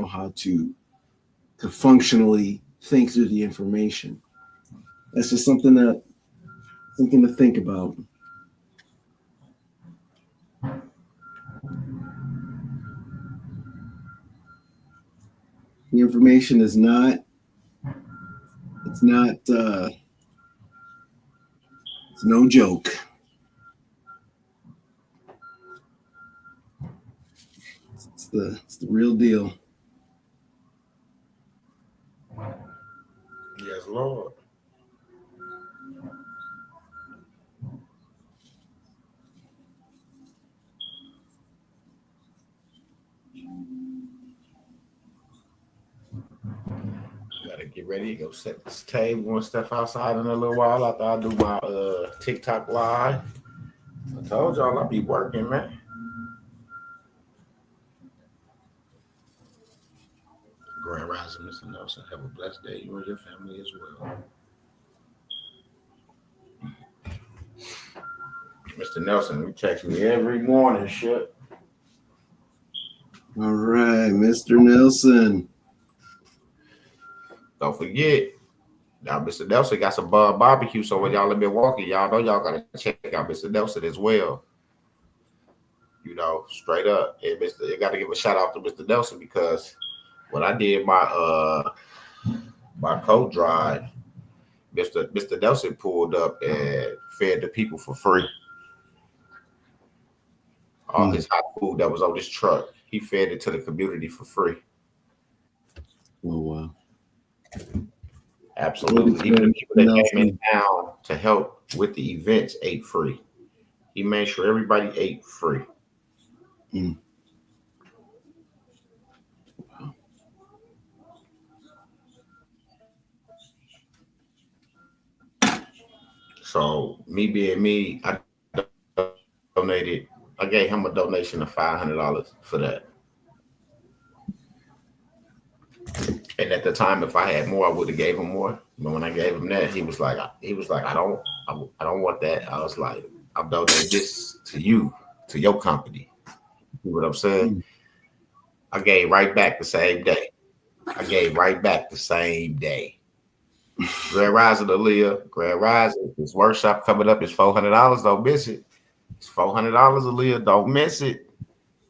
how to functionally think through the information. That's just something to think about. The information is it's no joke. It's the real deal. Yes, Lord. Gotta get ready to go set this table and stuff outside in a little while after I do my TikTok live. I told y'all I'll be working, man. Grand Rising, Mr. Nelson. Have a blessed day. You and your family as well. Mr. Nelson, you text me every morning, shit. All right, Mr. Nelson. Don't forget, now Mr. Nelson got some barbecue. So when y'all in Milwaukee, y'all know y'all gotta check out Mr. Nelson as well. Straight up, you got to give a shout out to Mr. Nelson, because when I did my coat drive, Mr. Nelson pulled up and fed the people for free. All his hot food that was on his truck, he fed it to the community for free. Oh wow! Absolutely. Even the people that came in town to help with the events ate free. He made sure everybody ate free. Mm. So me being me, I donated. I gave him a donation of $500 for that. And at the time, if I had more, I would have gave him more. But when I gave him that, he was like, I don't want that. I was like, I'm donating this to you, to your company. You know what I'm saying? Mm. I gave right back the same day. Grand Rising, Aaliyah. Grand Rising. This workshop coming up is $400. Don't miss it. It's $400, Aaliyah. Don't miss it.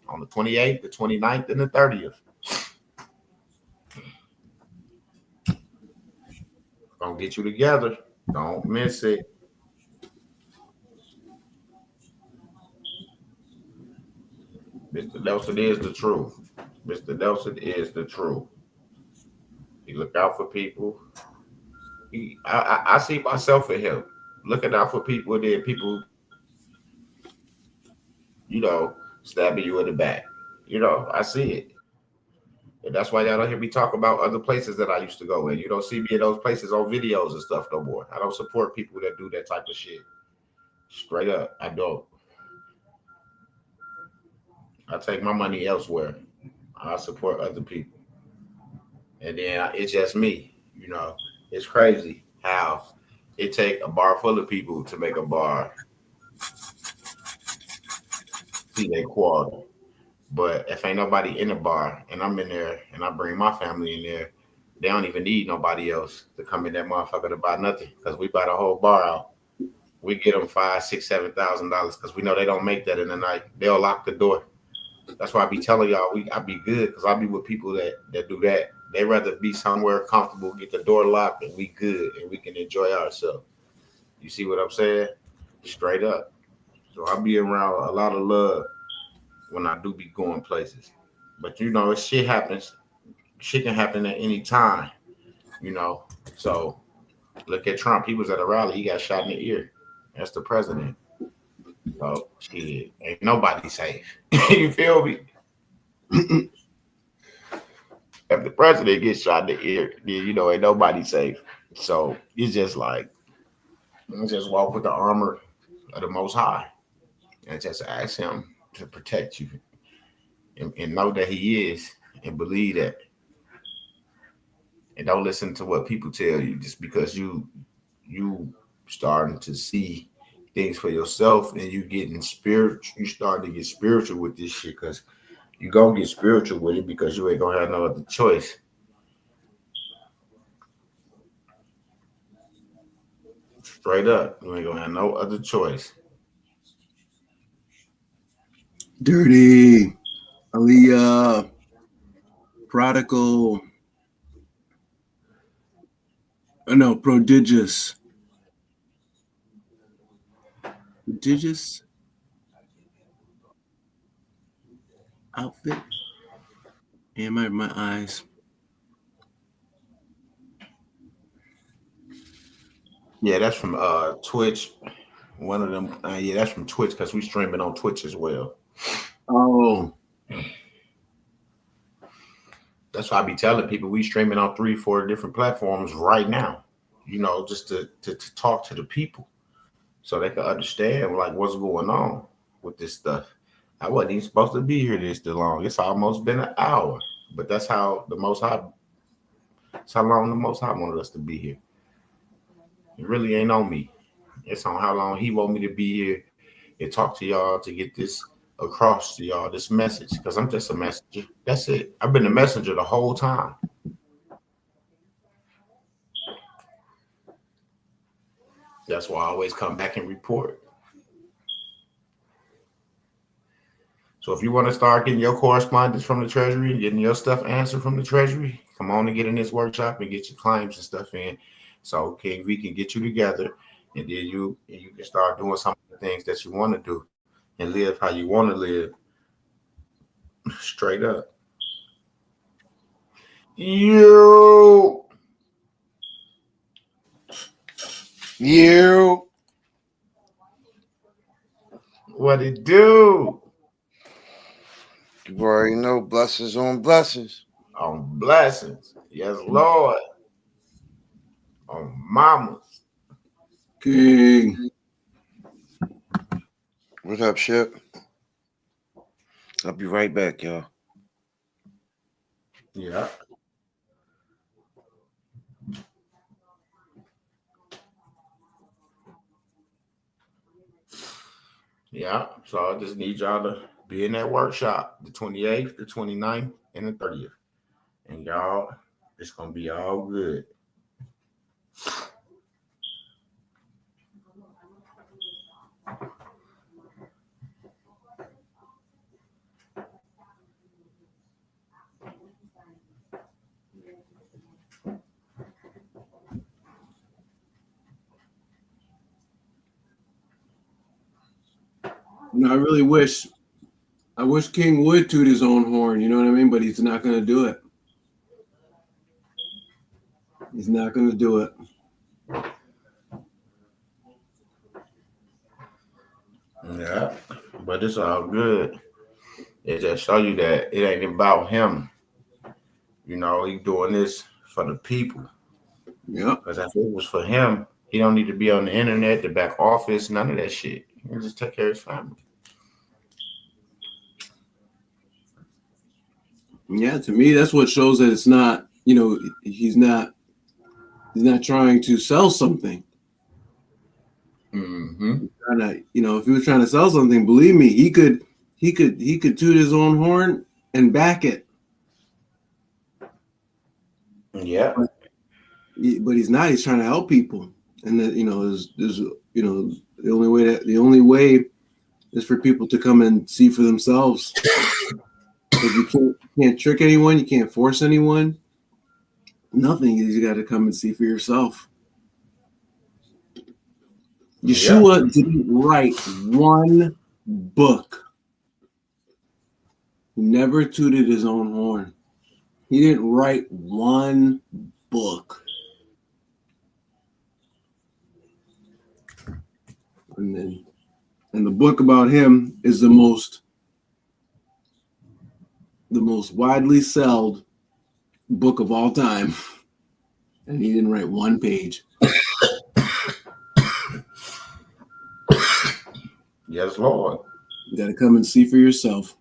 On the 28th, the 29th, and the 30th. Gonna get you together. Don't miss it. Mr. Nelson is the truth. Mr. Nelson is the truth. He look out for people. I see myself in him. Looking out for people, and then people, stabbing you in the back. I see it. And that's why y'all don't hear me talk about other places that I used to go in. You don't see me in those places on videos and stuff no more. I don't support people that do that type of shit. Straight up, I don't. I take my money elsewhere. I support other people. And then it's just me. You know, it's crazy how it take a bar full of people to make a bar see their quarter. But if ain't nobody in the bar and I'm in there and I bring my family in there, they don't even need nobody else to come in that motherfucker to buy nothing because we buy the whole bar out. We get them $5, $6, $7,000 because we know they don't make that in the night. They'll lock the door. That's why I be telling y'all I be good because I be with people that do that. They rather be somewhere comfortable, get the door locked, and we good and we can enjoy ourselves. You see what I'm saying? Straight up. So I be around a lot of love when I do be going places. But you know, shit happens. Shit can happen at any time. You know. So look at Trump. He was at a rally. He got shot in the ear. That's the president. So shit, ain't nobody safe. You feel me? If the president gets shot in the ear, then you know ain't nobody safe. So it's just like just walk with the armor of the Most High and just ask Him to protect you and know that He is and believe that. And don't listen to what people tell you just because you starting to see things for yourself and you getting spiritual. You starting to get spiritual with this shit because you gonna get spiritual with it because you ain't gonna have no other choice. Straight up, you ain't gonna have no other choice. Dirty, Aaliyah, Prodigal, no, Prodigious. Prodigious outfit. And my eyes. Yeah, that's from Twitch. One of them. Yeah, that's from Twitch because we streaming on Twitch as well. Oh, That's why I be telling people we streaming on 3, 4 different platforms right now. You know, just to talk to the people so they can understand like what's going on with this stuff. I wasn't even supposed to be here this long. It's almost been an hour, but that's how the Most High. That's how long the Most High wanted us to be here. It really ain't on me. It's on how long He want me to be here and talk to y'all to get this across to y'all, this message. Because I'm just a messenger. That's it. I've been a messenger the whole time. That's why I always come back and report. So if you want to start getting your correspondence from the Treasury and getting your stuff answered from the Treasury, come on and get in this workshop and get your claims and stuff in. So we can get you together and then you can start doing some of the things that you want to do and live how you want to live. Straight up. You what it do? You already know blessings on blessings. On blessings. Yes, Lord. On mamas. King. What up, Ship? I'll be right back, y'all. Yeah. Yeah. So I just need y'all to be in that workshop the 28th, the 29th, and the 30th. And y'all, it's going to be all good. You know, I wish King would toot his own horn, you know what I mean? But he's not going to do it. He's not going to do it. Yeah. But it's all good. It just show you that it ain't about him. You know, he's doing this for the people. Yeah. Because if it was for him, he don't need to be on the internet, the back office, none of that shit. He can just take care of his family. Yeah, to me, that's what shows that it's not, he's not trying to sell something. Mm-hmm. If he was trying to sell something, believe me, he could toot his own horn and back it. Yeah. But he's not. He's trying to help people, and that the only way is for people to come and see for themselves. Because you can't trick anyone, you can't force anyone. Nothing. You got to come and see for yourself. Yeshua didn't write one book. He never tooted his own horn. He didn't write one book. And the book about him is the most widely sold book of all time. And he didn't write one page. Yes, Lord. You got to come and see for yourself.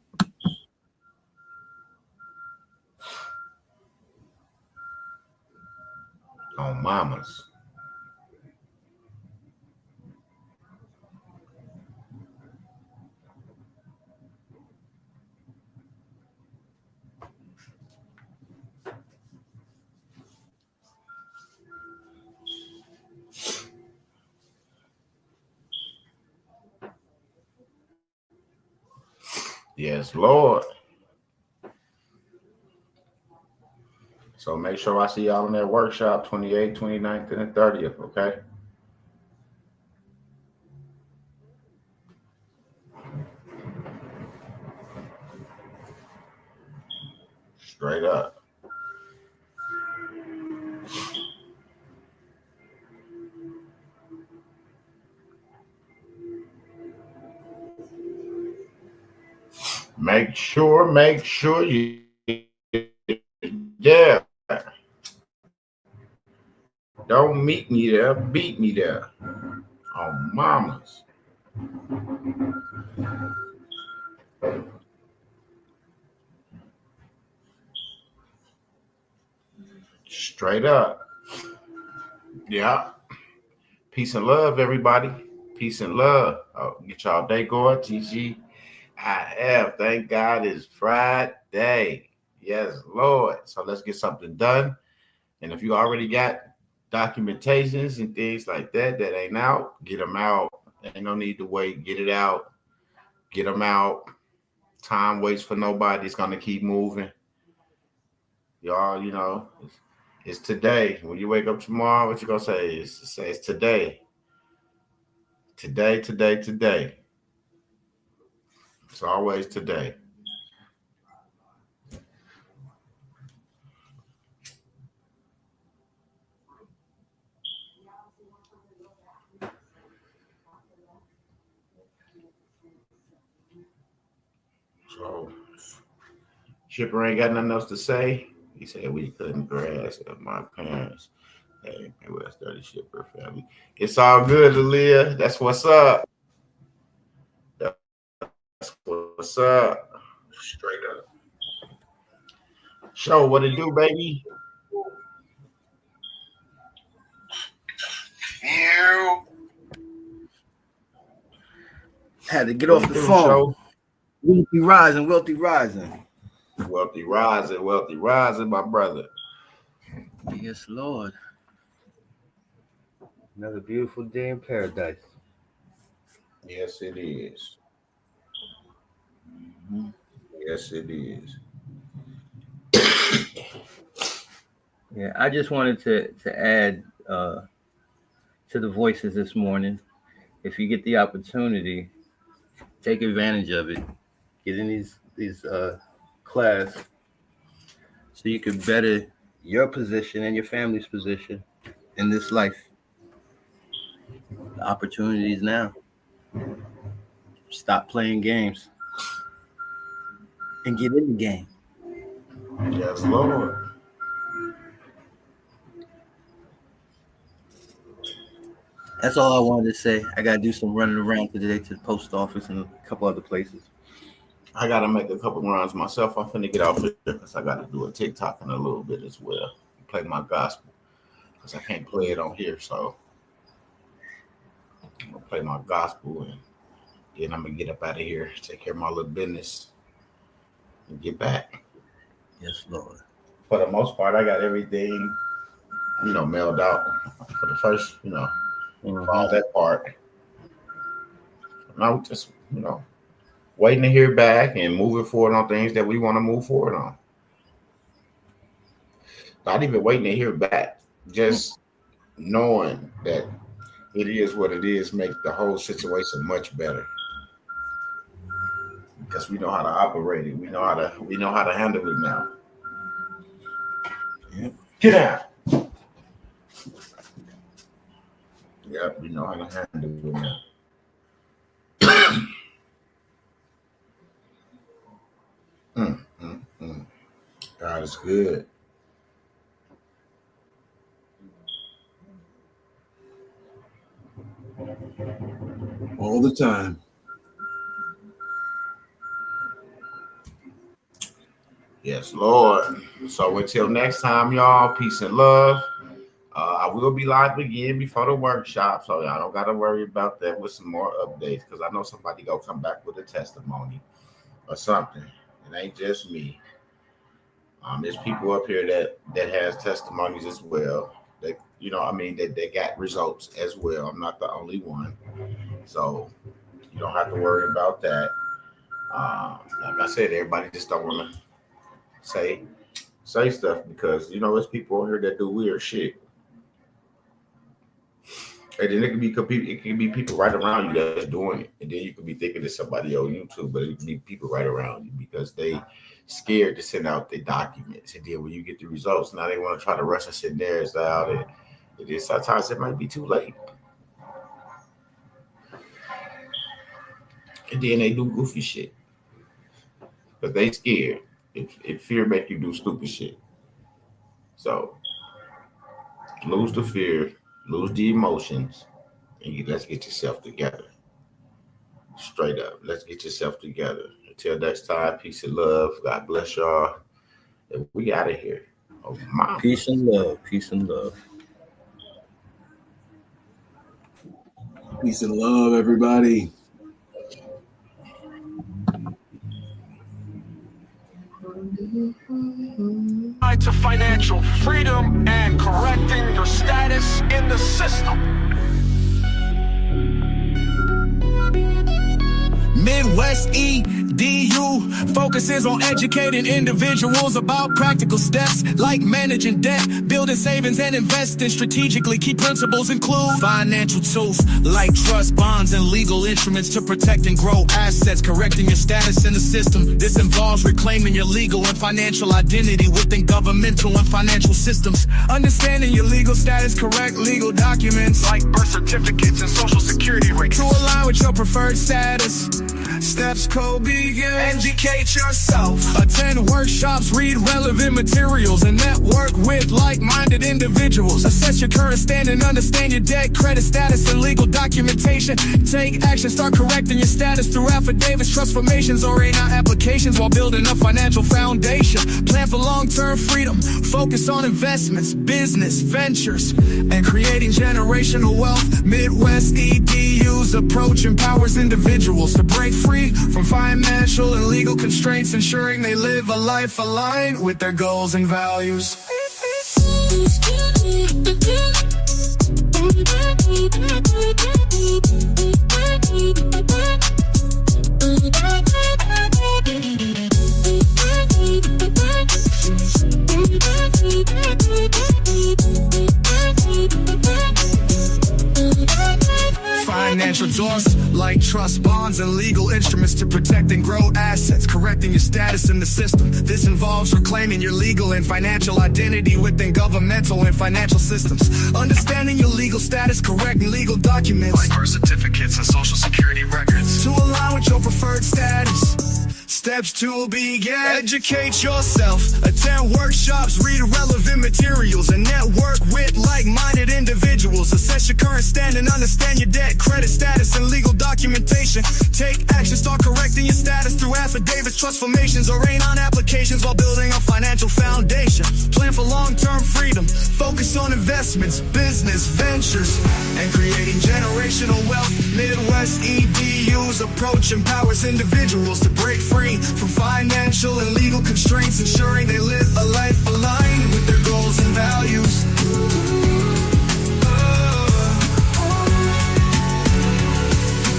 On mamas. Yes, Lord. So make sure I see y'all in that workshop 28th, 29th, and the 30th, okay? Straight up. Make sure you yeah. Don't meet me there, beat me there. On mamas. Straight up. Yeah. Peace and love, everybody. Peace and love. Oh, get y'all day going. TG. Thank God it's Friday. Yes, Lord. So let's get something done. And if you already got documentations and things like that ain't out, get them out. Ain't no need to wait. Get it out. Get them out. Time waits for nobody. It's going to keep moving. Y'all, it's today. When you wake up tomorrow, what you going to say? It's today. Today. It's always today. So, Shipper ain't got nothing else to say. He said we couldn't grasp of my parents. Hey, West 30 Shipper family. It's all good, Aaliyah. That's what's up. That's what's up. Straight up. Show what it do, baby. You had to get off the phone. Show? Wealthy rising, wealthy rising. Wealthy rising, my brother. Yes, Lord. Another beautiful day in paradise. Yes, it is. Mm-hmm. Yes, it is. Yeah, I just wanted to add to the voices this morning. If you get the opportunity, take advantage of it. Get in these class so you can better your position and your family's position in this life. The opportunities now. Stop playing games and get in the game. Yes, Lord. That's all I wanted to say. I gotta do some running around today to the post office and a couple other places. I gotta make a couple runs myself. I'm finna get off here because I gotta do a TikTok in a little bit as well. Play my gospel because I can't play it on here. So I'm gonna play my gospel and then I'm gonna get up out of here, take care of my little business, and get back. Yes, Lord. For the most part, I got everything, mailed out for the first, all that part. Now just, waiting to hear back and moving forward on things that we want to move forward on. Not even waiting to hear back, just knowing that it is what it is makes the whole situation much better. Because we know how to operate it. We know how to handle it now. Yep. Get out. Yep, we know how to handle it now. God is good. All the time. Yes, Lord. So until next time, y'all, peace and love. I will be live again before the workshop, so y'all don't got to worry about that with some more updates, because I know somebody going to come back with a testimony or something. It ain't just me. There's people up here that has testimonies as well. That they got results as well. I'm not the only one, so you don't have to worry about that. Like I said, everybody just don't want to say stuff because there's people on here that do weird shit. And then it can be people right around you that's doing it. And then you could be thinking it's somebody on YouTube, but it can be people right around you because they scared to send out their documents. And then when you get the results, now they want to try to rush and send theirs out. And it is sometimes it might be too late. And then they do goofy shit. Because they scared. If fear make you do stupid shit. So lose the fear. Lose the emotions, and let's get yourself together. Straight up, let's get yourself together. Until next time, peace and love. God bless y'all. And we out of here. Oh, my. Peace and love. Peace and love. Peace and love, everybody. To financial freedom and correcting your status in the system. Midwest EDU focuses on educating individuals about practical steps like managing debt, building savings and investing strategically. Key principles include financial tools like trust, bonds, and legal instruments to protect and grow assets, correcting your status in the system. This involves reclaiming your legal and financial identity within governmental and financial systems. Understanding your legal status, correct legal documents like birth certificates and social security records to align with your preferred status. Steps code begin. Educate yourself. Attend workshops, read relevant materials, and network with like-minded individuals. Assess your current standing, understand your debt, credit status, and legal documentation. Take action, start correcting your status through affidavits, trust formations, or A9 applications while building a financial foundation. Plan for long-term freedom. Focus on investments, business, ventures, and creating generational wealth. Midwest EDU's approach empowers individuals to break free from financial and legal constraints, ensuring they live a life aligned with their goals and values. Financial tools like trust, bonds, and legal instruments to protect and grow assets, correcting your status in the system. This involves reclaiming your legal and financial identity within governmental and financial systems. Understanding your legal status, correcting legal documents like birth certificates and social security records to align with your preferred status. Steps to begin. Educate yourself. Attend workshops, read relevant materials, and network with like-minded individuals. Assess your current standing, understand your debt, credit status, and legal documentation. Take action, start correcting your status through affidavits, trust formations, or rain on applications while building a financial foundation. Plan for long-term freedom. Focus on investments, business, ventures, and creating generational wealth. Midwest EDU's approach empowers individuals to break free from financial and legal constraints, ensuring they live a life aligned with their goals and values.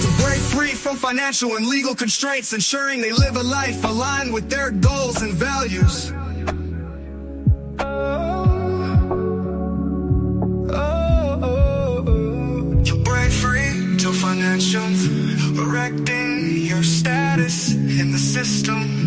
To break free from financial and legal constraints, ensuring they live a life aligned with their goals and values. Financial, correcting your status in the system.